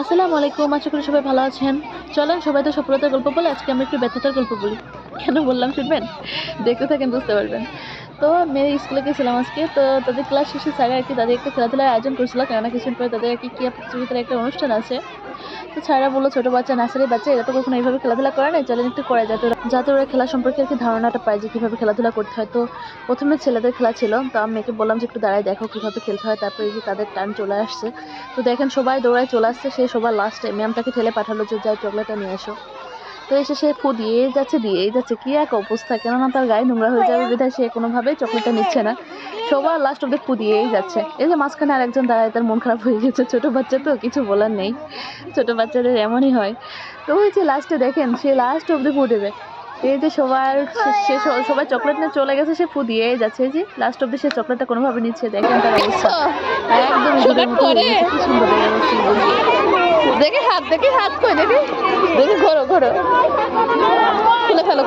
আসসালামু আলাইকুম, আশা করি সবাই ভালো আছেন। চলেন সবাই তো সফলতার গল্প বলে আজকে আমরা একটু ব্যর্থতার গল্প বলি। কেন বললাম শুনবেন? দেখতে থাকেন বুঝতে পারবেন। তো মেয়ে স্কুলে গেছিলাম আজকে। তো তাদের ক্লাস শেষে স্যার আরকি তাদের একটা খেলাধুলার আয়োজন করছিল। কেননা কিছুদিন পরে তাদের আরকি ক্রীড়া প্রতিযোগিতার একটা অনুষ্ঠান আছে। তো স্যাররা বলল ছোট বাচ্চা, নার্সারির বাচ্চা এরা তো কখনো এইভাবে খেলাধুলা করে নাই। চলেন একটু করাই যাতে ওরা খেলা সম্পর্কে আরকি ধারণাটা পায় যে কিভাবে খেলাধুলা করতে হয়। তো ১ম এ ছেলেদের খেলা ছিল। তো আমি মেয়েকে বললাম যে একটু দাঁড়ায় দেখো কিভাবে খেলতে হয়। তারপরে এই যে তাদের টার্ন চলে আসছে। তো দেখেন সবাই দৌড়ায় চলে আসছে। সে সবার লাস্টে ম্যাম তাকে ঠেলে পাঠালো যে যাও চকলেটটা নিয়ে এসো। তো এসে সে ফু দিয়েই যাচ্ছে কি এক অবস্থা, কেননা তার গায়ে নোংরা হয়ে যাবে বিধায় সে কোনোভাবেই চকলেটটা নিচ্ছে না। সবার লাস্ট অব্দি ফু দিয়েই যাচ্ছে। এই যে মাঝখানে আরেকজন দাঁড়ায়, তার মন খারাপ হয়ে গেছে। ছোট বাচ্চা তো কিছু বলার নেই, ছোট বাচ্চাদের এমনই হয়। তো ওই যে লাস্টে দেখেন সে লাস্ট অব্দি ফু দেবে। এই যে সবাই চকলেট নিয়ে চলে গেছে, সে ফু দিয়েই যাচ্ছে। এই যে লাস্ট অব্দি সে চকলেটটা কোনোভাবে নিচ্ছে, দেখেন তার অবস্থা একদম ইঁদুরের মতো হয়ে গেছে। কি সুন্দর দেখা যাচ্ছে ইঁদুরকে। দেখি হাত কই দেখি দেখি ঘোরো খুলে ফেলো